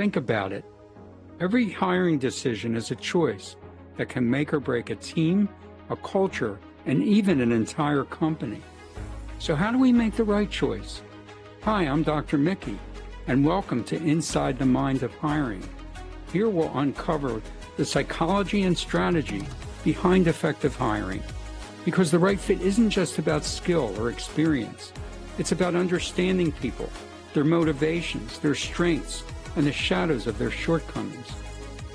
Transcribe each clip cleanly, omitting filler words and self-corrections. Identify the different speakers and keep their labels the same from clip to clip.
Speaker 1: Think about it. Every hiring decision is a choice that can make or break a team, a culture, and even an entire company. So how do we make the right choice? Hi, I'm Dr. Mickey, and welcome to Inside the Mind of Hiring. Here we'll uncover the psychology and strategy behind effective hiring. Because the right fit isn't just about skill or experience. It's about understanding people, their motivations, their strengths, and the shadows of their shortcomings.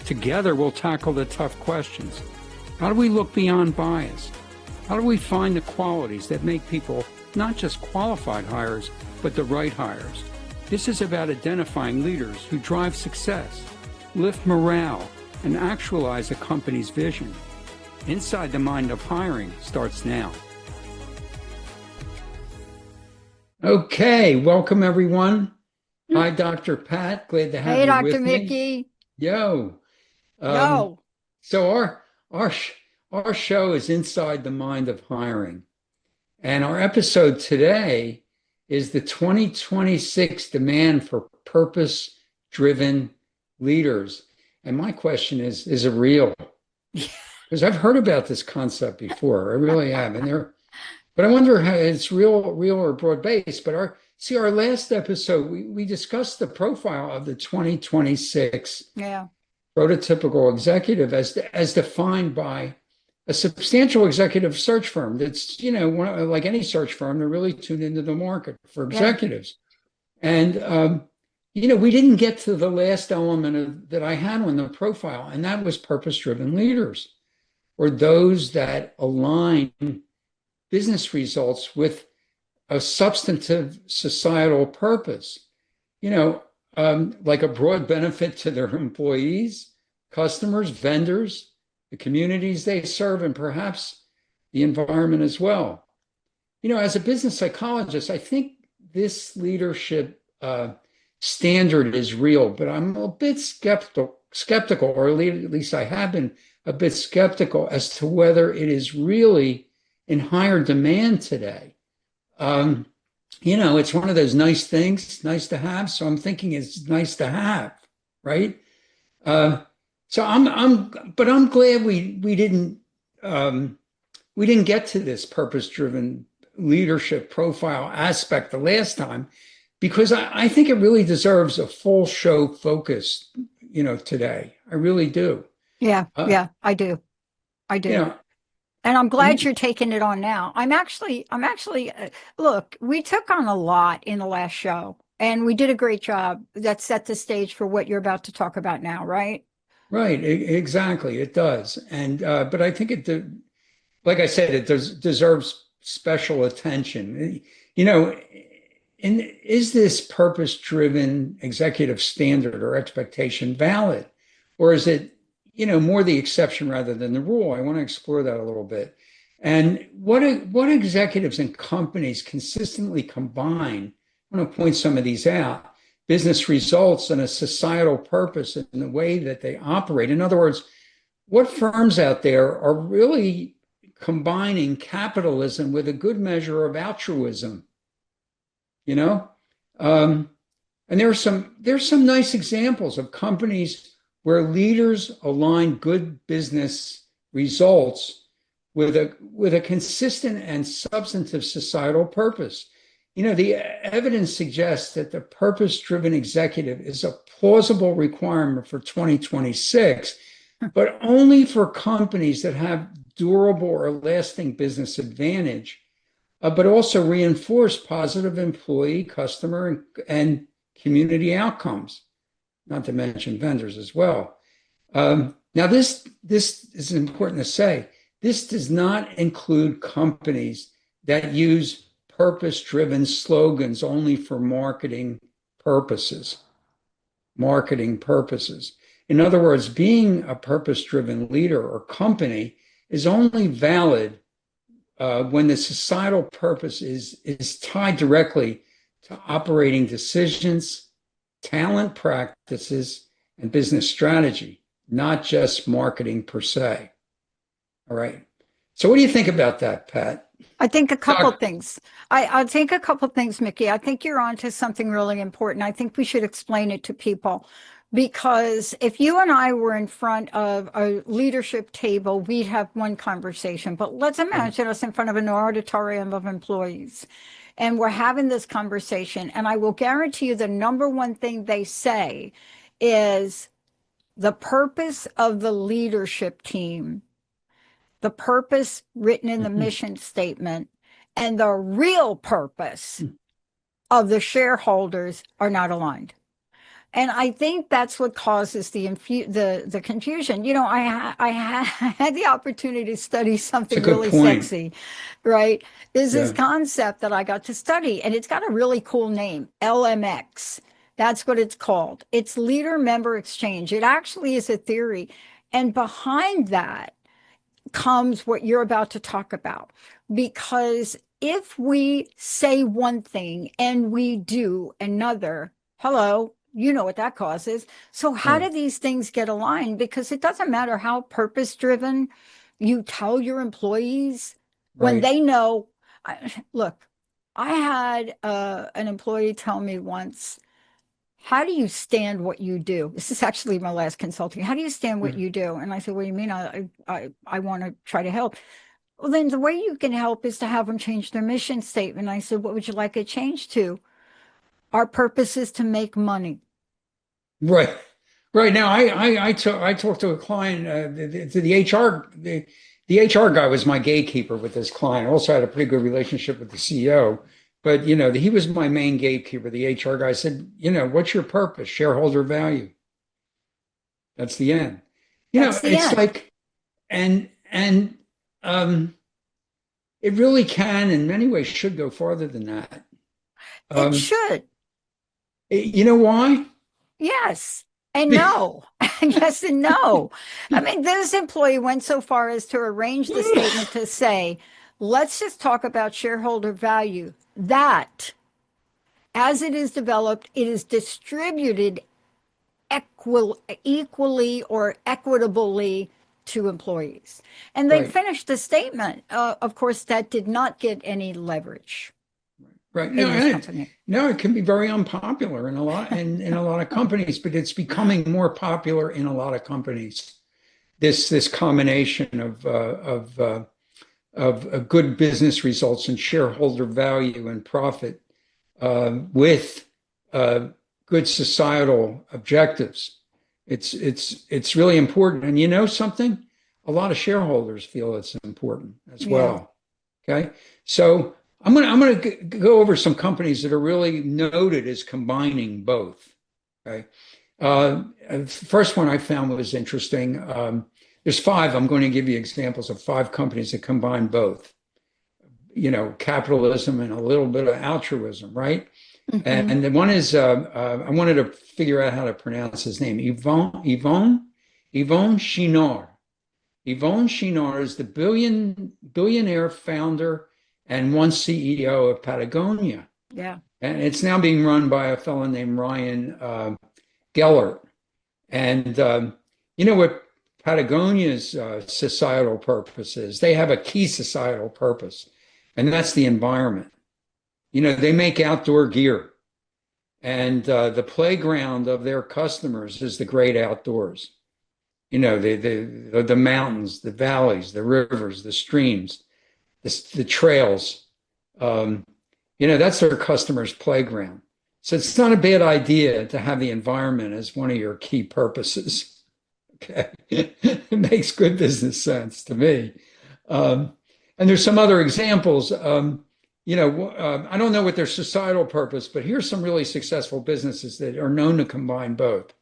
Speaker 1: Together, we'll tackle the tough questions. How do we look beyond bias? How do we find the qualities that make people not just qualified hires, but the right hires? This is about identifying leaders who drive success, lift morale, and actualize a company's vision. Inside the Mind of Hiring starts now. Okay, welcome everyone. Hi, Dr. Pat. Glad to have you with me.
Speaker 2: Hey, Dr. Mickey.
Speaker 1: Yo.
Speaker 2: Yo.
Speaker 1: So our show is Inside the Mind of Hiring. And our episode today is the 2026 demand for purpose-driven leaders. And my question is it real? Because I've heard about this concept before. I really have. But I wonder how it's real or broad-based. But our last episode, we discussed the profile of the 2026 prototypical executive as defined by a substantial executive search firm that's, like any search firm, they're really tuned into the market for executives. And, we didn't get to the last element that I had on the profile, and that was purpose-driven leaders, or those that align business results with a substantive societal purpose, like a broad benefit to their employees, customers, vendors, the communities they serve, and perhaps the environment as well. As a business psychologist, I think this leadership standard is real, but I'm a bit skeptical, or at least I have been a bit skeptical as to whether it is really in higher demand today. It's one of those nice things, nice to have. So I'm thinking it's nice to have, right? So I'm glad we didn't get to this purpose-driven leadership profile aspect the last time, because I think it really deserves a full show focus, today. I really do.
Speaker 2: Yeah, I do. And I'm glad you're taking it on now. I'm actually, look, we took on a lot in the last show, and we did a great job that set the stage for what you're about to talk about now, right?
Speaker 1: Right, exactly. It does. And, but I think like I said, it deserves special attention. Is this purpose-driven executive standard or expectation valid? Or is it, more the exception rather than the rule? I want to explore that a little bit. And what executives and companies consistently combine, I want to point some of these out, business results and a societal purpose in the way that they operate. In other words, what firms out there are really combining capitalism with a good measure of altruism? And there's some nice examples of companies where leaders align good business results with a consistent and substantive societal purpose. The evidence suggests that the purpose-driven executive is a plausible requirement for 2026, but only for companies that have durable or lasting business advantage, but also reinforce positive employee, customer, and community outcomes, not to mention vendors as well. Now, this is important to say. This does not include companies that use purpose-driven slogans only for marketing purposes. In other words, being a purpose-driven leader or company is only valid when the societal purpose is tied directly to operating decisions, talent practices, and business strategy, not just marketing per se. All right. So what do you think about that, Pat?
Speaker 2: I think a couple things. I think a couple things, Mickey. I think you're onto something really important. I think we should explain it to people. Because if you and I were in front of a leadership table, we'd have one conversation. But let's
Speaker 1: Right.
Speaker 2: imagine us in front of an auditorium of employees and we're having this conversation. And I will guarantee you the number one thing they say is the purpose of the leadership team, the purpose written in the
Speaker 1: Mhm.
Speaker 2: mission statement, and the real purpose of the shareholders are not aligned. And I think that's what causes the confusion. Had the opportunity to study
Speaker 1: It's a
Speaker 2: something
Speaker 1: good
Speaker 2: really
Speaker 1: point.
Speaker 2: sexy, right? There's this
Speaker 1: Yeah.
Speaker 2: concept that I got to study, and it's got a really cool name, LMX. That's what it's called. It's leader member exchange. It actually is a theory. And behind that comes what you're about to talk about. Because if we say one thing and we do another, hello, you know what that causes. So, how
Speaker 1: Right.
Speaker 2: do these things get aligned? Because it doesn't matter how purpose driven you tell your employees when
Speaker 1: Right.
Speaker 2: they know. Look, I had an employee tell me once, how do you stand what you do? This is actually my last consulting. How do you stand what
Speaker 1: Yeah.
Speaker 2: you do? And I said, what do you mean? I want to try to help. Well, then the way you can help is to have them change their mission statement. I said, what would you like it changed to? Our purpose is to make money.
Speaker 1: Right. Right. Now, I talked to a client, the HR, the HR guy was my gatekeeper with this client. I also had a pretty good relationship with the CEO, but he was my main gatekeeper. The HR guy said, what's your purpose? Shareholder value. That's the end.
Speaker 2: That's the
Speaker 1: It's
Speaker 2: end.
Speaker 1: like, and um, it really can, in many ways, should go farther than that.
Speaker 2: It
Speaker 1: Um,
Speaker 2: should.
Speaker 1: you know why?
Speaker 2: Yes. And no. Yes and no. I mean, this employee went so far as to arrange the statement to say, let's just talk about shareholder value. That as it is developed, it is distributed equally or equitably to employees. And they
Speaker 1: Right.
Speaker 2: finished the statement. Of course, that did not get any leverage
Speaker 1: Right. No,
Speaker 2: in this
Speaker 1: and
Speaker 2: company.
Speaker 1: no, it can be very unpopular in a lot of companies, but it's becoming more popular in a lot of companies. This combination of good business results and shareholder value and profit with uh, good societal objectives. It's really important. And you know something? A lot of shareholders feel it's important as
Speaker 2: Yeah.
Speaker 1: well. Okay, so I'm gonna go over some companies that are really noted as combining both. Okay, first one I found was interesting. There's five. I'm going to give you examples of five companies that combine both. Capitalism and a little bit of altruism, right?
Speaker 2: Mm-hmm.
Speaker 1: And the one is I wanted to figure out how to pronounce his name. Yvon Chouinard. Yvon Chouinard is the billionaire founder and once CEO of Patagonia.
Speaker 2: Yeah.
Speaker 1: And it's now being run by a fellow named Ryan Gellert. And you know what Patagonia's societal purpose is? They have a key societal purpose, and that's the environment. They make outdoor gear, and the playground of their customers is the great outdoors. The mountains, the valleys, the rivers, the streams, the trails. Um, that's their customers' playground. So it's not a bad idea to have the environment as one of your key purposes. Okay. It makes good business sense to me. Um, and there's some other examples. I don't know what their societal purpose, but here's some really successful businesses that are known to combine both.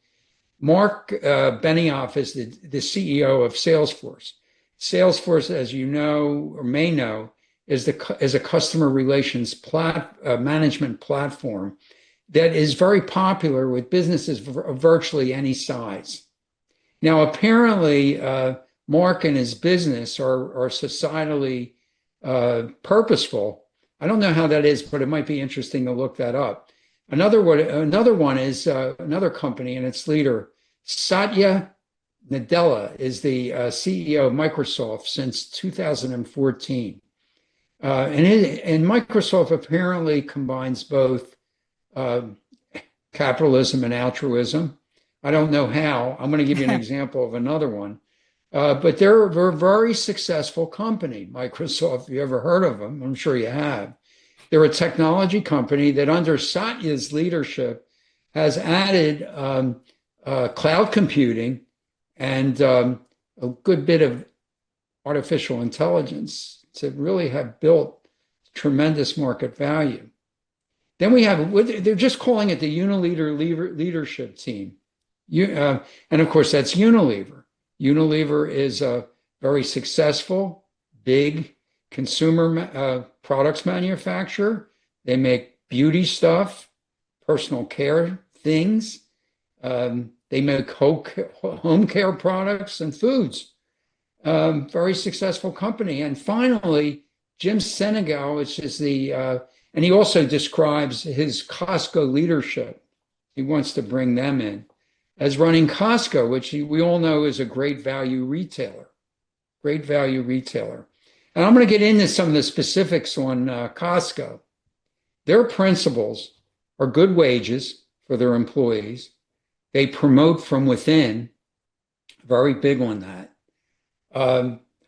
Speaker 1: Mark Benioff is the CEO of Salesforce. Salesforce, as you know or may know, is a customer relations management platform that is very popular with businesses of virtually any size. Now, apparently, Mark and his business are societally purposeful. I don't know how that is, but it might be interesting to look that up. Another one is another company and its leader, Satya Nadella, is the CEO of Microsoft since 2014. And Microsoft apparently combines both uh, capitalism and altruism. I don't know how. I'm going to give you an example of another one. But they're a very successful company, Microsoft. If you ever heard of them, I'm sure you have. They're a technology company that, under Satya's leadership, has added cloud computing and a good bit of artificial intelligence to really have built tremendous market value. Then we have, they're just calling it the Unilever leadership team. And of course, that's Unilever. Unilever is a very successful, big consumer products manufacturer. They make beauty stuff, personal care things. They make home care products and foods. Very successful company. And finally, Jim Senegal, which is and he also describes his Costco leadership. He wants to bring them in as running Costco, which we all know is a great value retailer. Great value retailer. And I'm going to get into some of the specifics on Costco. Their principles are good wages for their employees. They promote from within, very big on that.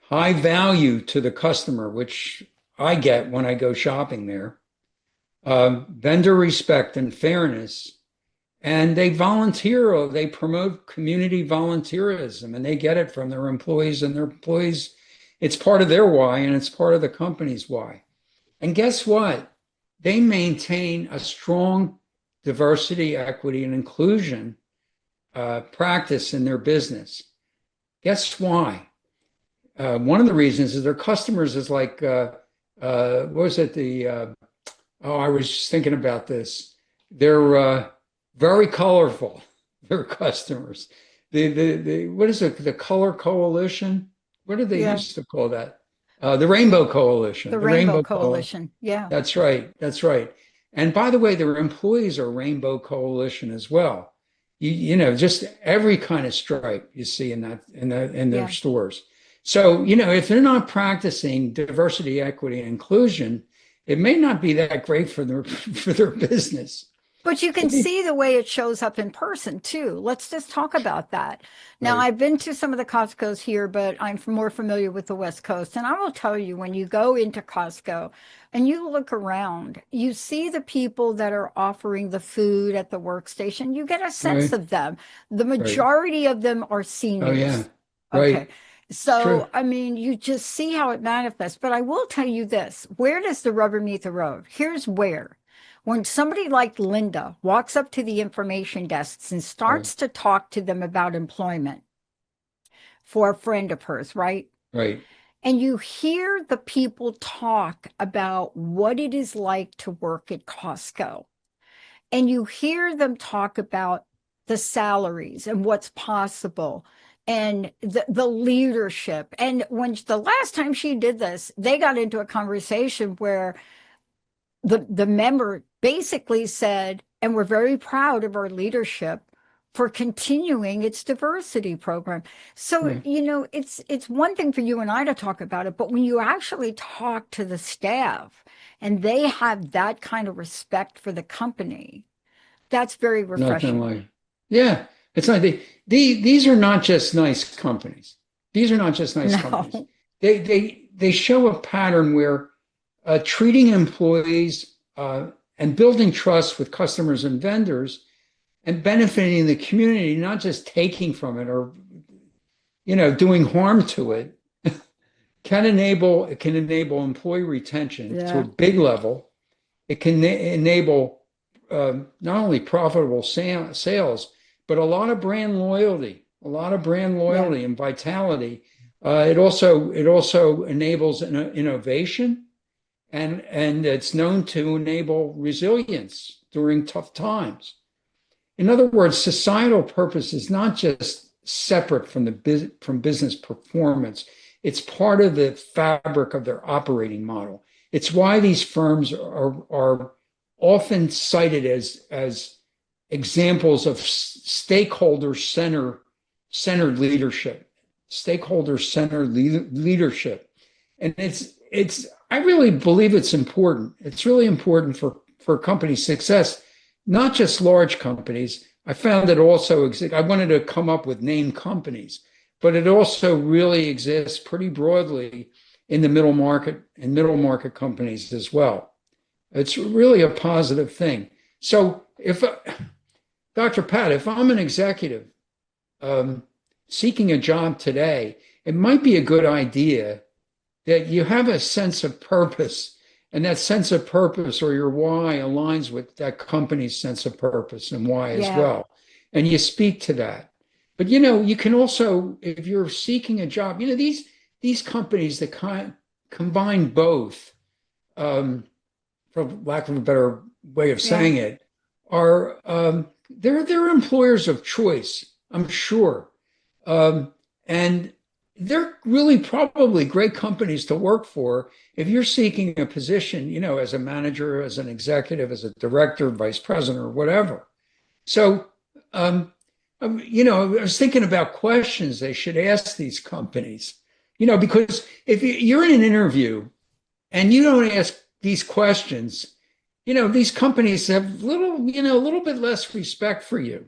Speaker 1: High value to the customer, which I get when I go shopping there. Vendor respect and fairness. And they volunteer, they promote community volunteerism, and they get it from their employees, and their employees, it's part of their why, and it's part of the company's why. And guess what? They maintain a strong diversity, equity, and inclusion practice in their business. Guess why? One of the reasons is their customers is like, what was it? I was just thinking about this. They're very colorful, their customers. What is it? The Color Coalition? What did they used to call that? The Rainbow Coalition.
Speaker 2: The Rainbow Coalition. Yeah.
Speaker 1: That's right. That's right. And by the way, their employees are Rainbow Coalition as well. You know, just every kind of stripe you see in their stores. So, you know, if they're not practicing diversity, equity, and inclusion, it may not be that great for their business.
Speaker 2: But you can see the way it shows up in person too. Let's just talk about that. Now, I've been to some of the Costco's here, but I'm more familiar with the West Coast. And I will tell you, when you go into Costco and you look around, you see the people that are offering the food at the workstation. You get a sense of them. The majority of them are seniors.
Speaker 1: Oh, yeah.
Speaker 2: Okay. So, I mean, you just see how it manifests. But I will tell you this. Where does the rubber meet the road? Here's where. When somebody like Linda walks up to the information desks and starts to talk to them about employment for a friend of hers, right?
Speaker 1: Right.
Speaker 2: And you hear the people talk about what it is like to work at Costco. And you hear them talk about the salaries and what's possible and the leadership. And when the last time she did this, they got into a conversation where the member basically said, and we're very proud of our leadership for continuing its diversity program. So, you know, it's one thing for you and I to talk about it, but when you actually talk to the staff and they have that kind of respect for the company, that's very refreshing.
Speaker 1: It's not these are not just nice companies. These are not just nice companies. They show a pattern where treating employees and building trust with customers and vendors and benefiting the community, not just taking from it or, you know, doing harm to it, can enable employee retention to a big level. It can enable not only profitable sales, but a lot of brand loyalty and vitality. It also enables innovation. And it's known to enable resilience during tough times. In other words, societal purpose is not just separate from from business performance. It's part of the fabric of their operating model. It's why these firms are often cited as examples of stakeholder-centered leadership. Stakeholder-centered leadership, and I really believe it's important. It's really important for company success, not just large companies. I found it also, I wanted to come up with name companies, but it also really exists pretty broadly in the middle market and middle market companies as well. It's really a positive thing. So if Dr. Pat, if I'm an executive um, seeking a job today, it might be a good idea that you have a sense of purpose, and that sense of purpose or your why aligns with that company's sense of purpose and why as
Speaker 2: Yeah.
Speaker 1: well. And you speak to that. But you can also, if you're seeking a job, these companies that combine both, um, for lack of a better way of
Speaker 2: Yeah.
Speaker 1: saying it, are they're employers of choice, I'm sure. And they're really probably great companies to work for if you're seeking a position, as a manager, as an executive, as a director, vice president, or whatever. So, I was thinking about questions they should ask these companies, because if you're in an interview and you don't ask these questions, these companies have a little bit less respect for you,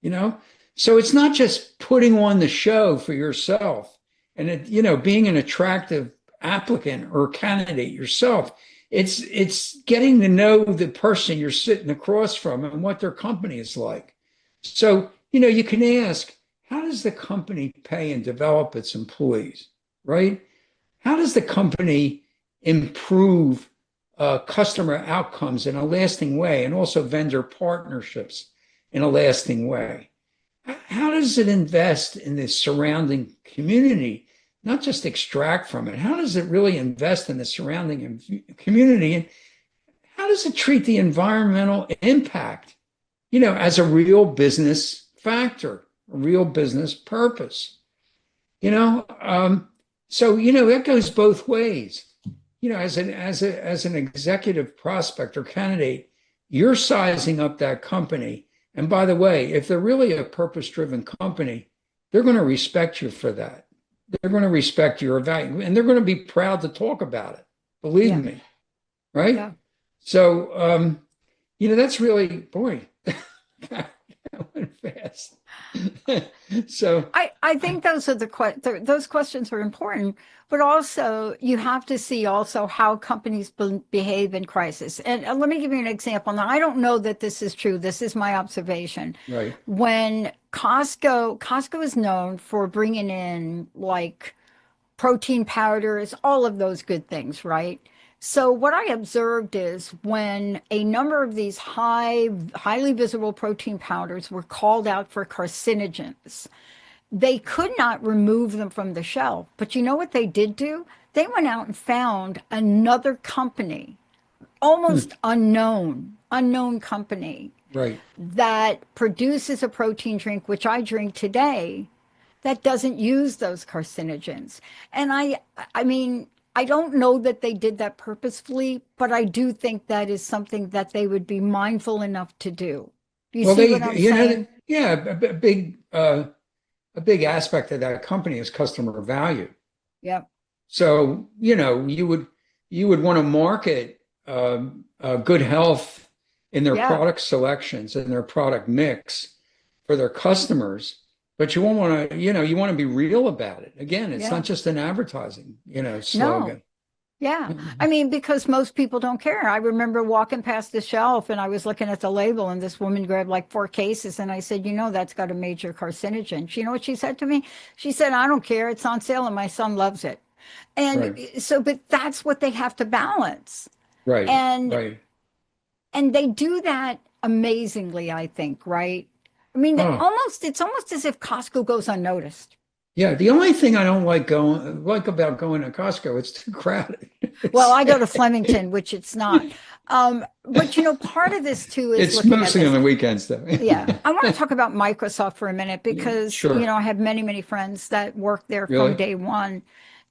Speaker 1: you know? So it's not just putting on the show for yourself and being an attractive applicant or candidate yourself. It's getting to know the person you're sitting across from and what their company is like. So, you can ask, how does the company pay and develop its employees, right? How does the company improve customer outcomes in a lasting way and also vendor partnerships in a lasting way? How does it invest in the surrounding community, not just extract from it? How does it really invest in the surrounding community? And how does it treat the environmental impact, as a real business factor, a real business purpose? You know, so that goes both ways. As an executive prospect or candidate, you're sizing up that company. And by the way, if they're really a purpose-driven company, they're going to respect you for that. They're going to respect your value, and they're going to be proud to talk about it. Believe
Speaker 2: Yeah.
Speaker 1: me, right?
Speaker 2: Yeah.
Speaker 1: So, that's really, boy, that went fast. So,
Speaker 2: I think those are those questions are important, but also you have to see also how companies behave in crisis. And let me give you an example. Now, I don't know that this is true. This is my observation.
Speaker 1: right.
Speaker 2: When Costco is known for bringing in like protein powders, all of those good things, right? So what I observed is when a number of these highly visible protein powders were called out for carcinogens, they could not remove them from the shelf. But you know what they did do? They went out and found another company,
Speaker 1: Hmm.
Speaker 2: almost unknown company
Speaker 1: Right.
Speaker 2: that produces a protein drink, which I drink today, that doesn't use those carcinogens. And I mean, I don't know that they did that purposefully, but I do think that is something that they would be mindful enough to do. You
Speaker 1: Well,
Speaker 2: see what I'm saying?
Speaker 1: yeah, a big aspect of that company is customer value.
Speaker 2: Yep.
Speaker 1: So, you would want to market good health in their
Speaker 2: Yeah.
Speaker 1: product selections and their product mix for their customers, but you won't want to, you want to be real about it. Again, it's not
Speaker 2: Yeah.
Speaker 1: just an advertising,
Speaker 2: No.
Speaker 1: slogan.
Speaker 2: Yeah. I mean, because most people don't care. I remember walking past the shelf and I was looking at the label and this woman grabbed like 4 cases and I said, that's got a major carcinogen. You know what she said to me? She said, I don't care. It's on sale and my son loves it. And
Speaker 1: Right,
Speaker 2: so, but that's what they have to balance.
Speaker 1: right,
Speaker 2: And
Speaker 1: right.
Speaker 2: and they do that amazingly, I think, right? I mean,
Speaker 1: Oh,
Speaker 2: it's almost as if Costco goes unnoticed.
Speaker 1: yeah. The only thing I don't like about going to Costco, it's too crowded.
Speaker 2: Well,
Speaker 1: It's,
Speaker 2: I go to Flemington, which it's not. But part of this too is
Speaker 1: it's
Speaker 2: looking at
Speaker 1: mostly on
Speaker 2: this.
Speaker 1: the weekends, though.
Speaker 2: Yeah, I want to talk about Microsoft for a minute
Speaker 1: Yeah,
Speaker 2: because,
Speaker 1: sure.
Speaker 2: I have many, many friends that work there from
Speaker 1: Really?
Speaker 2: day one.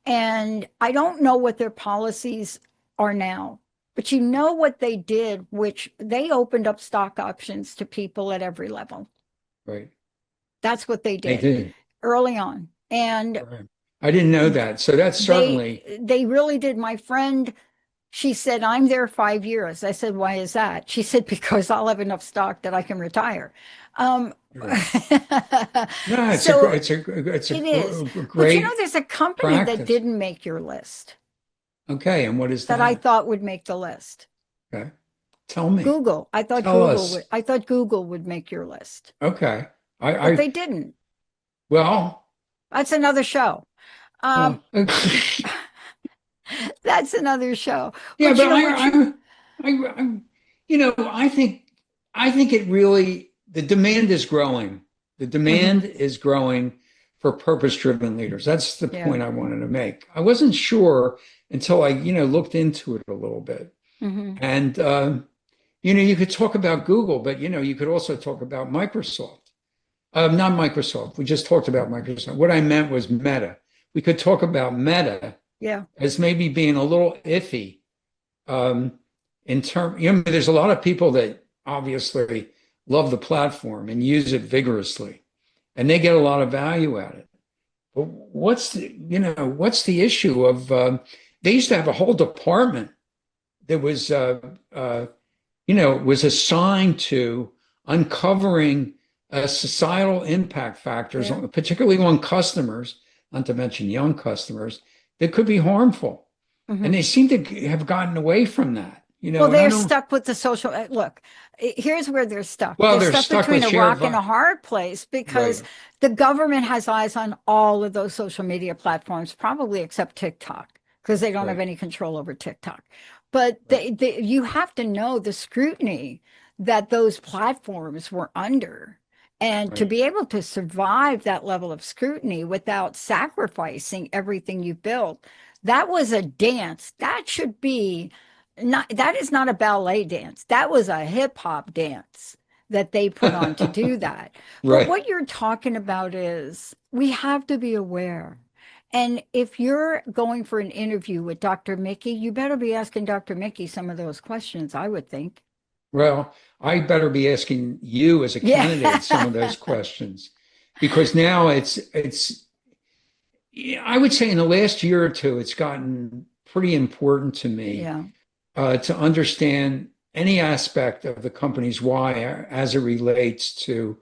Speaker 2: And I don't know what their policies are now, but you know what they did, which they opened up stock options to people at every level.
Speaker 1: Right.
Speaker 2: That's what they
Speaker 1: They
Speaker 2: did
Speaker 1: did.
Speaker 2: early on. And
Speaker 1: Right. I didn't know that. So that's
Speaker 2: they
Speaker 1: certainly,
Speaker 2: they really did. My friend She said, I'm there 5 years. I said, why is that? She said, because I'll have enough stock that I can retire. Um,
Speaker 1: Sure. No,
Speaker 2: so
Speaker 1: it's a
Speaker 2: it is. But
Speaker 1: great
Speaker 2: there's a company that
Speaker 1: practice.
Speaker 2: didn't make your list
Speaker 1: Okay, and what is
Speaker 2: that I
Speaker 1: that?
Speaker 2: thought would make the list.
Speaker 1: Okay, tell me.
Speaker 2: Google.
Speaker 1: Tell us.
Speaker 2: I thought Google would make your list,
Speaker 1: Okay,
Speaker 2: but
Speaker 1: I
Speaker 2: they didn't.
Speaker 1: well,
Speaker 2: That's another show. Um,
Speaker 1: well,
Speaker 2: that's another show.
Speaker 1: yeah,
Speaker 2: But
Speaker 1: but
Speaker 2: you know what you
Speaker 1: I, I think it really the demand is growing. The
Speaker 2: hmm
Speaker 1: demand is growing for purpose-driven leaders. That's the
Speaker 2: yeah.
Speaker 1: point I wanted to make. I wasn't sure until I, looked into it a little bit.
Speaker 2: hmm
Speaker 1: And you could talk about Google, but you could also talk about Microsoft. Not Microsoft. We just talked about Microsoft. What I meant was Meta. We could talk about Meta
Speaker 2: Yeah.
Speaker 1: as maybe being a little iffy um, in term. There's a lot of people that obviously love the platform and use it vigorously, and they get a lot of value out of it. But what's the issue of? They used to have a whole department that was assigned to uncovering societal impact factors,
Speaker 2: Yeah.
Speaker 1: particularly on customers, not to mention young customers, that could be harmful. And
Speaker 2: hmm
Speaker 1: they seem to have gotten away from that,
Speaker 2: Well,
Speaker 1: and I
Speaker 2: they're
Speaker 1: don't,
Speaker 2: stuck with the social. Look, here's where they're stuck.
Speaker 1: well,
Speaker 2: They're
Speaker 1: they're
Speaker 2: stuck
Speaker 1: stuck
Speaker 2: between
Speaker 1: with
Speaker 2: a
Speaker 1: share,
Speaker 2: rock and a hard place because
Speaker 1: right,
Speaker 2: the government has eyes on all of those social media platforms, probably except TikTok, because they don't have
Speaker 1: right,
Speaker 2: any control over TikTok. But
Speaker 1: right,
Speaker 2: you have to know the scrutiny that those platforms were under. And to
Speaker 1: right.
Speaker 2: be able to survive that level of scrutiny without sacrificing everything you built, that was a dance. That should be not, that is not a ballet dance. That was a hip hop dance that they put on to do that. But
Speaker 1: Right.
Speaker 2: what you're talking about is we have to be aware. And if you're going for an interview with Dr. Mickey, you better be asking Dr. Mickey some of those questions, I would think.
Speaker 1: Well, I better be asking you as a
Speaker 2: Yeah.
Speaker 1: candidate some of those questions because now I would say in the last year or two, it's gotten pretty important to me
Speaker 2: Yeah.
Speaker 1: to understand any aspect of the company's why as it relates to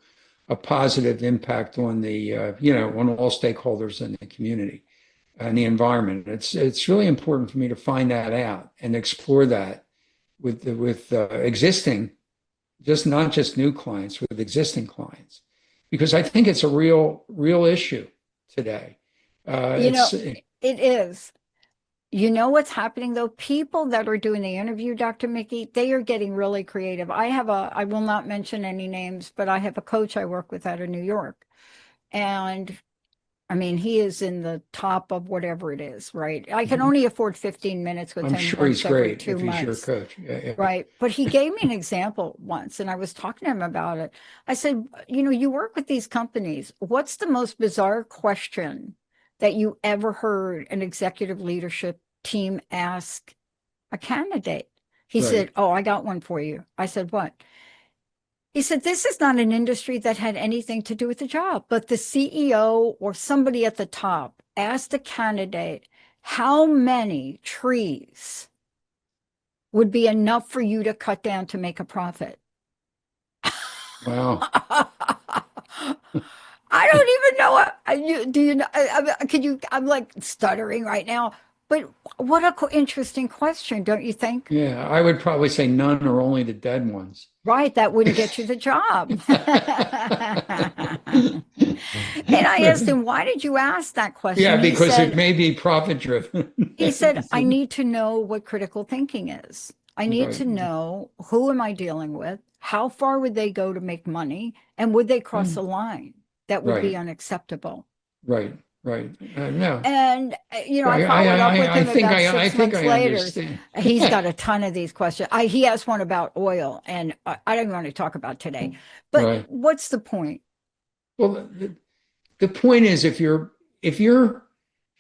Speaker 1: a positive impact on on all stakeholders in the community and the environment. It's really important for me to find that out and explore that with existing, just not just new clients, with existing clients, because I think it's a real issue today.
Speaker 2: You know,
Speaker 1: It's
Speaker 2: it is. You know what's happening though? People that are doing the interview, Dr. Mickey, they are getting really creative. I will not mention any names, but I have a coach I work with out of New York. And I mean, he is in the top of whatever it is, right? I can only afford 15 minutes with
Speaker 1: I'm
Speaker 2: him
Speaker 1: sure he's
Speaker 2: once every
Speaker 1: great
Speaker 2: two
Speaker 1: if he's your
Speaker 2: months.
Speaker 1: coach. Yeah, yeah.
Speaker 2: Right. But he gave me an example once, and I was talking to him about it. I said, you work with these companies. What's the most bizarre question that you ever heard an executive leadership team ask a candidate? He
Speaker 1: Right.
Speaker 2: said, oh, I got one for you. I said, what? He said, this is not an industry that had anything to do with the job, but the CEO or somebody at the top asked a candidate, how many trees would be enough for you to cut down to make a profit?
Speaker 1: Wow.
Speaker 2: I don't even know what do you know can you I'm like stuttering right now, but what a interesting question, don't you think?
Speaker 1: Yeah, I would probably say none or only the dead ones.
Speaker 2: Right, that wouldn't get you the job. And I asked him, why did you ask that
Speaker 1: Yeah,
Speaker 2: question?
Speaker 1: because it may be profit driven.
Speaker 2: He said, I need to know what critical thinking is. I need
Speaker 1: Right.
Speaker 2: to know, who am I dealing with? How far would they go to make money? And would they cross a line that would be
Speaker 1: Right.
Speaker 2: unacceptable?
Speaker 1: Right. Right. No.
Speaker 2: And, I
Speaker 1: I,
Speaker 2: followed up with him about
Speaker 1: I
Speaker 2: six
Speaker 1: think
Speaker 2: months
Speaker 1: I
Speaker 2: later.
Speaker 1: understand.
Speaker 2: He's got a ton of these questions. He asked one about oil, and I don't want to talk about today. But
Speaker 1: Right.
Speaker 2: what's the point?
Speaker 1: Well, the point is if you're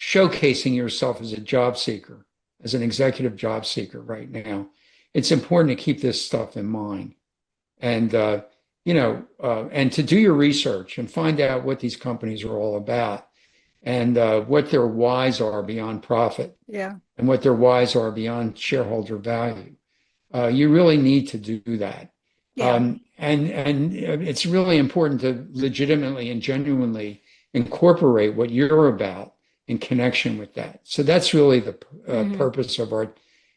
Speaker 1: showcasing yourself as a job seeker, as an executive job seeker right now, it's important to keep this stuff in mind and and to do your research and find out what these companies are all about and what their whys are beyond profit
Speaker 2: Yeah.
Speaker 1: and what their whys are beyond shareholder value. You really need to do that.
Speaker 2: Yeah.
Speaker 1: And it's really important to legitimately and genuinely incorporate what you're about in connection with that. So that's really the
Speaker 2: Hmm.
Speaker 1: purpose of our,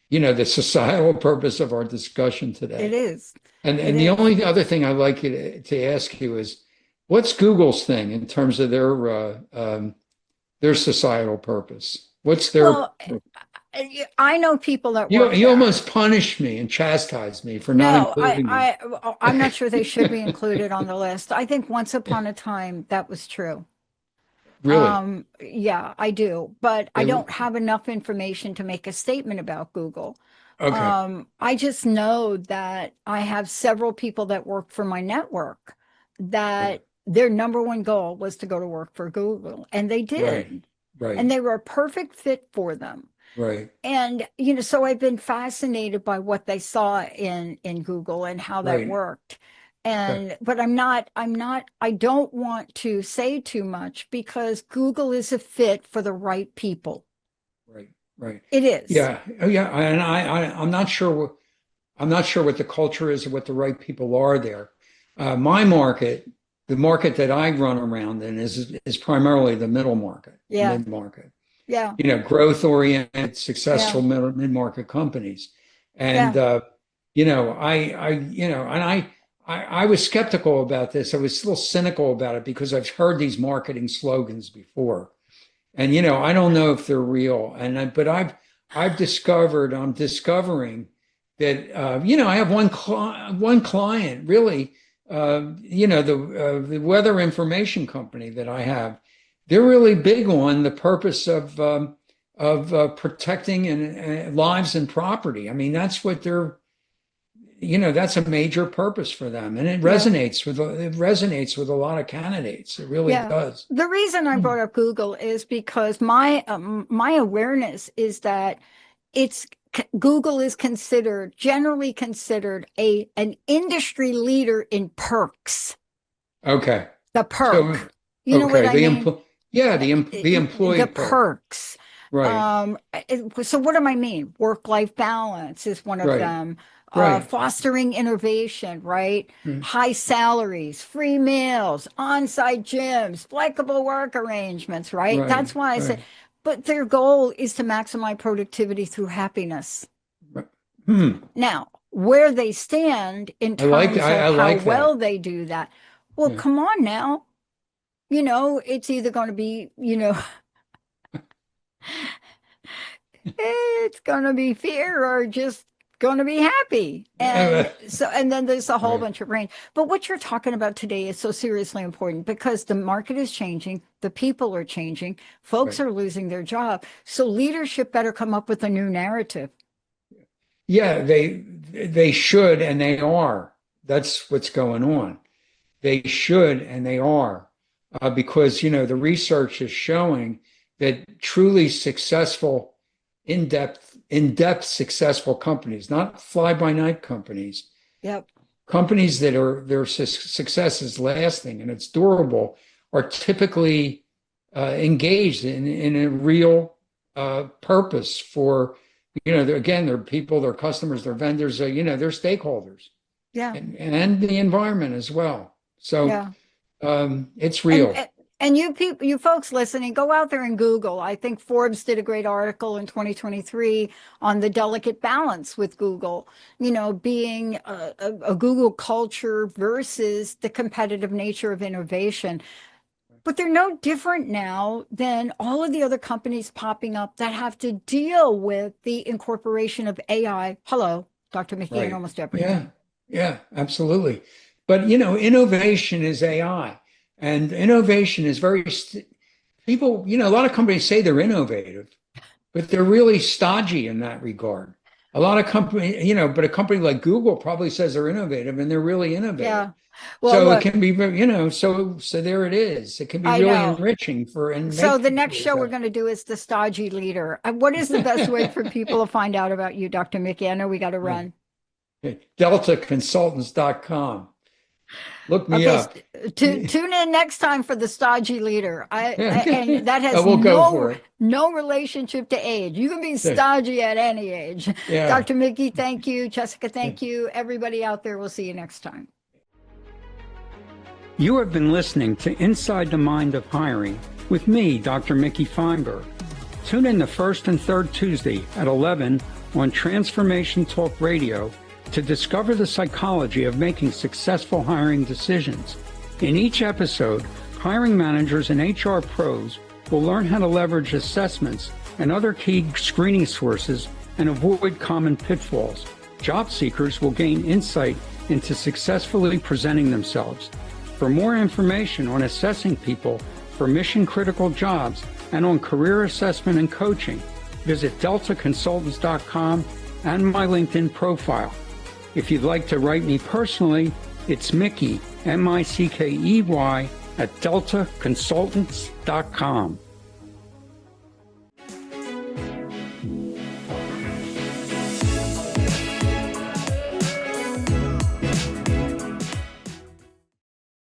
Speaker 1: the societal purpose of our discussion
Speaker 2: It
Speaker 1: today.
Speaker 2: is. It
Speaker 1: And the
Speaker 2: is.
Speaker 1: only other thing I'd like you to ask you is, what's Google's thing in terms of their societal purpose? What's their
Speaker 2: Well, I know people that
Speaker 1: you
Speaker 2: work
Speaker 1: you
Speaker 2: there.
Speaker 1: almost punished me and chastised me for not
Speaker 2: No,
Speaker 1: including them.
Speaker 2: I'm not sure they should be included on the list. I think once upon a time that was true.
Speaker 1: Really?
Speaker 2: Yeah, I do, but I
Speaker 1: They,
Speaker 2: don't have enough information to make a statement about Google.
Speaker 1: okay,
Speaker 2: I just know that I have several people that work for my network
Speaker 1: right,
Speaker 2: that their number one goal was to go to work for Google, and they
Speaker 1: right,
Speaker 2: did, and
Speaker 1: right,
Speaker 2: they were a perfect fit for them.
Speaker 1: right,
Speaker 2: And so I've been fascinated by what they saw in Google and how that
Speaker 1: right.
Speaker 2: worked.
Speaker 1: Okay,
Speaker 2: And but I don't want to say too much because Google is a fit for the right people.
Speaker 1: right, right.
Speaker 2: It is.
Speaker 1: Yeah, oh yeah. And I'm not sure I'm not sure what the culture is or what the right people are there. My market, the market that I run around in is primarily the middle market,
Speaker 2: Yeah.
Speaker 1: mid market.
Speaker 2: Yeah.
Speaker 1: Growth oriented,
Speaker 2: Yeah.
Speaker 1: successful mid market companies. And,
Speaker 2: Yeah.
Speaker 1: I was skeptical about this. I was a little cynical about it because I've heard these marketing slogans before. And, I don't know if they're real. But I'm discovering that, I have one client really, the weather information company that I have, they're really big on the purpose of protecting lives and property. I mean, that's a major purpose for them, and
Speaker 2: Yeah.
Speaker 1: it resonates with a lot of candidates. It really
Speaker 2: Yeah.
Speaker 1: does.
Speaker 2: The reason I
Speaker 1: Hmm.
Speaker 2: brought up Google is because my awareness is that it's Google is generally considered a an industry leader in perks.
Speaker 1: Okay.
Speaker 2: The
Speaker 1: So,
Speaker 2: perk. You know what
Speaker 1: okay,
Speaker 2: I mean?
Speaker 1: the employee
Speaker 2: The
Speaker 1: perk.
Speaker 2: perks.
Speaker 1: Right,
Speaker 2: So what do I mean? Work-life balance is one of
Speaker 1: right,
Speaker 2: them.
Speaker 1: right,
Speaker 2: Fostering innovation, right?
Speaker 1: mm,
Speaker 2: High salaries, free meals, on-site gyms, flexible work arrangements, right?
Speaker 1: right,
Speaker 2: That's why I said,
Speaker 1: right,
Speaker 2: but their goal is to maximize productivity through happiness.
Speaker 1: right. Hmm.
Speaker 2: Now, where they stand in terms of
Speaker 1: I
Speaker 2: how
Speaker 1: like
Speaker 2: well
Speaker 1: that.
Speaker 2: they do that, well,
Speaker 1: Yeah.
Speaker 2: come on now. It's either going to be, it's going to be fear or just going to be happy. And then there's a whole
Speaker 1: Right,
Speaker 2: bunch of range. But what you're talking about today is so seriously important because the market is changing, the people are changing, folks
Speaker 1: right.
Speaker 2: are losing their job. So leadership better come up with a new narrative.
Speaker 1: Yeah, they should and they are. That's what's going on. They should and they are, because the research is showing that truly successful, in-depth successful companies, not fly-by-night companies,
Speaker 2: Yep.
Speaker 1: companies that are their success is lasting and it's durable, are typically engaged in a real purpose for, again, their people, their customers, their vendors, their stakeholders,
Speaker 2: Yeah.
Speaker 1: and the environment as well. So
Speaker 2: Yeah.
Speaker 1: it's
Speaker 2: And
Speaker 1: real.
Speaker 2: and you people, you folks listening, go out there and Google. I think Forbes did a great article in 2023 on the delicate balance with Google, being a Google culture versus the competitive nature of innovation. But they're no different now than all of the other companies popping up that have to deal with the incorporation of AI. Hello, Dr. McGee, and
Speaker 1: Right.
Speaker 2: almost
Speaker 1: Yeah.
Speaker 2: everything.
Speaker 1: Yeah, absolutely. But innovation is AI, and innovation is people, a lot of companies say they're innovative, but they're really stodgy in that regard. A lot of companies, but a company like Google probably says they're innovative and they're really innovative.
Speaker 2: Yeah. Well,
Speaker 1: So it
Speaker 2: look,
Speaker 1: can be, so there it is. It can be
Speaker 2: I
Speaker 1: really
Speaker 2: know.
Speaker 1: enriching and
Speaker 2: So
Speaker 1: make
Speaker 2: the next
Speaker 1: people
Speaker 2: show we're going to do is the stodgy leader. What is the best way for people to find out about you, Dr. Mickey? I know we got to run.
Speaker 1: DeltaConsultants.com. Look me up.
Speaker 2: Tune in next time for the stodgy leader. And that has
Speaker 1: we'll go for it.
Speaker 2: No relationship to age. You can be stodgy at any age.
Speaker 1: Yeah.
Speaker 2: Dr. Mickey, thank you. Jessica, thank you. Everybody out there, we'll see you next time.
Speaker 1: You have been listening to Inside the Mind of Hiring with me, Dr. Mickey Fineberg. Tune in the first and third Tuesday at 11 on Transformation Talk Radio to discover the psychology of making successful hiring decisions. In each episode, hiring managers and HR pros will learn how to leverage assessments and other key screening sources and avoid common pitfalls. Job seekers will gain insight into successfully presenting themselves. For more information on assessing people for mission-critical jobs and on career assessment and coaching, visit deltaconsultants.com and my LinkedIn profile. If you'd like to write me personally, it's Mickey, M-I-C-K-E-Y, at deltaconsultants.com.